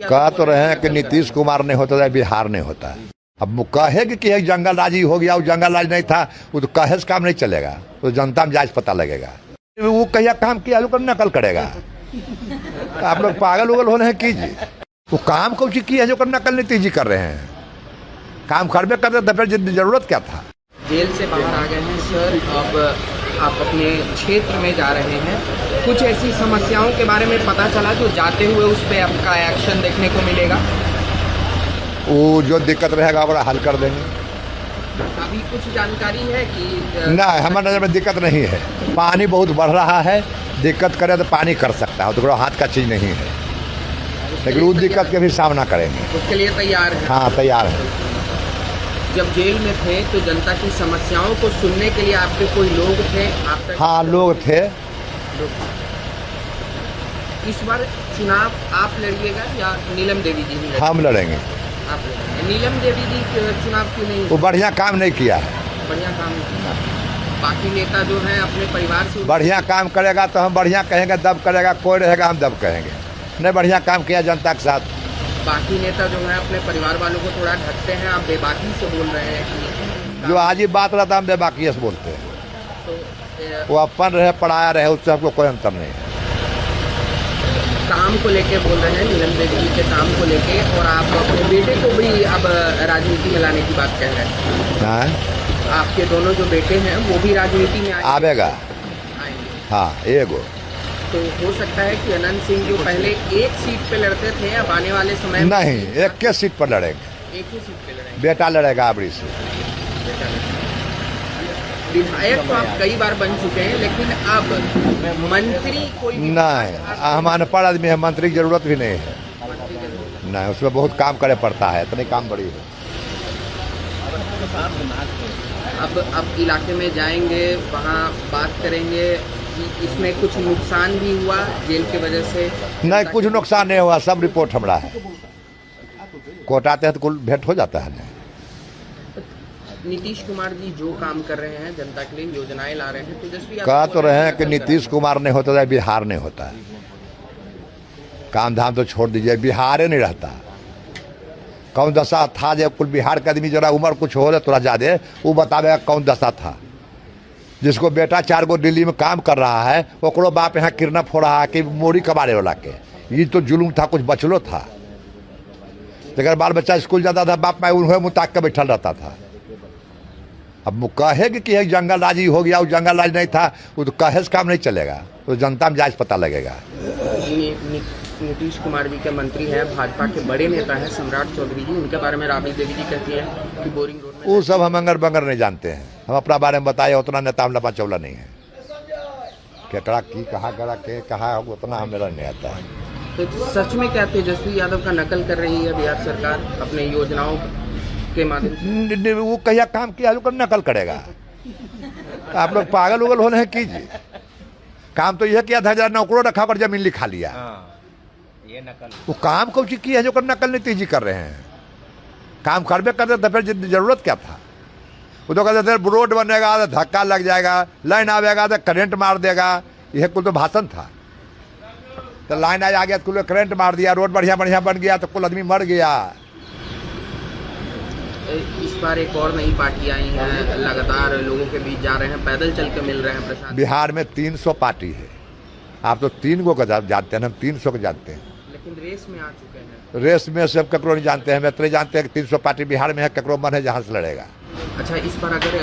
कह तो रहे हैं कि नीतीश कुमार नहीं होता है, बिहार नहीं होता है। अब कहेगी कि एक जंगल राजी हो गया, वो जंगल राज नहीं था, वो तो कहे से काम नहीं चलेगा, तो जनता में जायज पता लगेगा। वो कहिया काम किया लोग नकल करेगा। आप लोग पागल उगल हो रहे हैं कीजिए, वो काम कौन सी की है जो नकल नीतीश जी कर रहे हैं। काम करबे करते तो फिर जरूरत क्या था। जेल से बाहर आ गए हैं सर, अब आप अपने क्षेत्र में जा रहे हैं, कुछ ऐसी समस्याओं के बारे में पता चला जो जाते हुए उस पर आपका एक्शन देखने को मिलेगा। वो जो दिक्कत रहेगा बड़ा हल कर देंगे। अभी कुछ जानकारी है कि ना, हमारे नजर में दिक्कत नहीं है। पानी बहुत बढ़ रहा है, दिक्कत करे तो पानी कर सकता है, तो हाथ का चीज नहीं है, लेकिन उस दिक्कत के भी सामना करेंगे। उसके लिए तैयार है? हाँ, तैयार है। जब जेल में थे तो जनता की समस्याओं को सुनने के लिए आपके कोई लोग थे? हाँ, लोग थे। इस बार चुनाव आप लड़िएगा या नीलम देवी जी ही? हम लड़ेंगे। आप लड़ेंगे। नीलम देवी जी चुनाव क्यों नहीं? वो बढ़िया काम नहीं किया है। बढ़िया काम नहीं किया। बाकी नेता जो है अपने परिवार से बढ़िया काम करेगा तो हम बढ़िया कहेंगे, दब करेगा कोई रहेगा हम दब कहेंगे। नहीं, बढ़िया काम किया जनता के साथ। बाकी नेता जो है अपने परिवार वालों को थोड़ा ढकते हैं, आप बेबाकी से बोल रहे हैं कि जो आज ही बात रहता हम बेबाकी से बोलते हैं। तो वो अपन रहे पढ़ाया रहे, उससे हमको कोई अंतर नहीं है। काम को लेके बोल रहे हैं, नीलम देवी जी के काम को लेके, और आप अपने बेटे को भी अब राजनीति में लाने की बात कह रहे हैं। आपके दोनों जो बेटे हैं वो भी राजनीति में आएगा। हाँ, एगो तो हो सकता है कि अनंत सिंह जो पहले एक सीट पे लड़ते थे अब आने वाले समय में नहीं, एक के सीट पर लड़ेंगे। एक ही सीट पे लड़ेंगे। बेटा लड़ेगा अबरी से। विधायक तो आप कई बार बन चुके हैं, लेकिन अब मंत्री कोई नहीं, हम अनपढ़ आदमी है, मंत्री की जरूरत भी नहीं है। नहीं, उसमें बहुत काम करे पड़ता है, इतने काम बड़ी है। अब इलाके में जाएंगे, वहाँ बात करेंगे कि इसमें कुछ नुकसान भी हुआ जेल की वजह से? नहीं, कुछ नुकसान नहीं हुआ, सब रिपोर्ट हमारा है। कोर्ट आते हैं तो कुल भेंट हो जाता है। नीतीश कुमार जी जो काम कर रहे हैं जनता के लिए, योजनाएं ला रहे हैं, तेजस्वी कह तो रहे हैं कि नीतीश कुमार नहीं होता है, बिहार नहीं होता है। काम धाम तो छोड़ दीजिए, बिहार ही नहीं रहता। कौन दशा था जब कुल बिहार के आदमी जरा उम्र कुछ हो रहा थोड़ा ज्यादा, वो बतावेगा कौन दशा था। जिसको बेटा 4 गो दिल्ली में काम कर रहा है, ओकरो बाप यहाँ किरना फोड़ रहा है कि मोरी कबाड़े वाला के। ये तो जुलूम था, कुछ बचलो था। अगर बाल बच्चा स्कूल जाता था, बाप माँ उन्हें मुताक के बैठल रहता था। अब कहेगी कि एक जंगल राजी हो गया, वो जंगल राज नहीं था, वो तो कहे से काम नहीं चलेगा, तो जनता में जायज पता लगेगा। नीतीश कुमार जी के मंत्री हैं, भाजपा के बड़े नेता हैं सम्राट चौधरी जी, उनके बारे में राबड़ी देवी जी कहती है कि बोरिंग रोड में वो सब हम अंगर बंगर नहीं जानते हैं। हम अपना बारे में बताए, उतना नेता हम लपा चौला नहीं है। केकड़ा की कहा करा के कहा उतना हम मेरा नहीं आता है। तो सच में क्या तेजस्वी यादव का नकल कर रही है बिहार सरकार अपने योजनाओं के माध्यम से? वो कहिया काम किया लोग नकल करेगा। आप लोग पागल उगल हो रहे हैं कीजिए। काम तो यह किया था, जरा नौकरों रखा कर जमीन लिखा लिया। ये नकल। वो काम कौन सी की है जो नकल नीतीश जी कर रहे हैं। काम करबे करते तो फिर जरूरत क्या था। वो तो कहते थे रोड बनेगा तो धक्का लग जाएगा, लाइन आवेगा तो करंट मार देगा, यह कुल तो भाषण था। तो लाइन आ गया तो कुल करंट मार दिया, रोड बढ़िया बढ़िया बन गया तो कुल आदमी मर गया। इस बार एक और नई पार्टी आई है, लगातार लोगों के बीच जा रहे हैं, पैदल चल के मिल रहे हैं प्रसाद। बिहार में 300 पार्टी है। आप तो 3 गो का जानते हैं, हम 300 को जानते हैं। लेकिन रेस में आ चुके हैं। रेस में सब ककरो नहीं जानते हैं, इतने जानते हैं कि 300 पार्टी बिहार में है, ककरो मन है जहाँ से लड़ेगा। अच्छा, इस बार अगर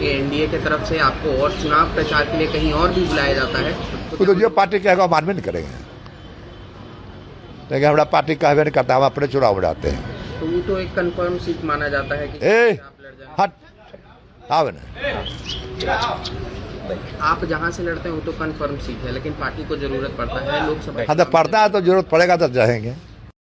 एनडीए की तरफ से आपको और चुनाव प्रचार के लिए कहीं और भी बुलाया जाता है तो जो पार्टी कहेगा मान में नहीं करेंगे, लेकिन हमारा पार्टी कहवे नहीं करता, हम अपने चुनाव में जाते हैं। तो वो तो एक कंफर्म सीट माना जाता है कि आप लड़ जाएंगे। हट आवे ना, आप जहाँ से लड़ते हैं वो तो कंफर्म सीट है, लेकिन पार्टी को जरूरत पड़ता है लोकसभा। हाँ, तो पड़ता है तो जरूरत पड़ेगा तो जाएंगे।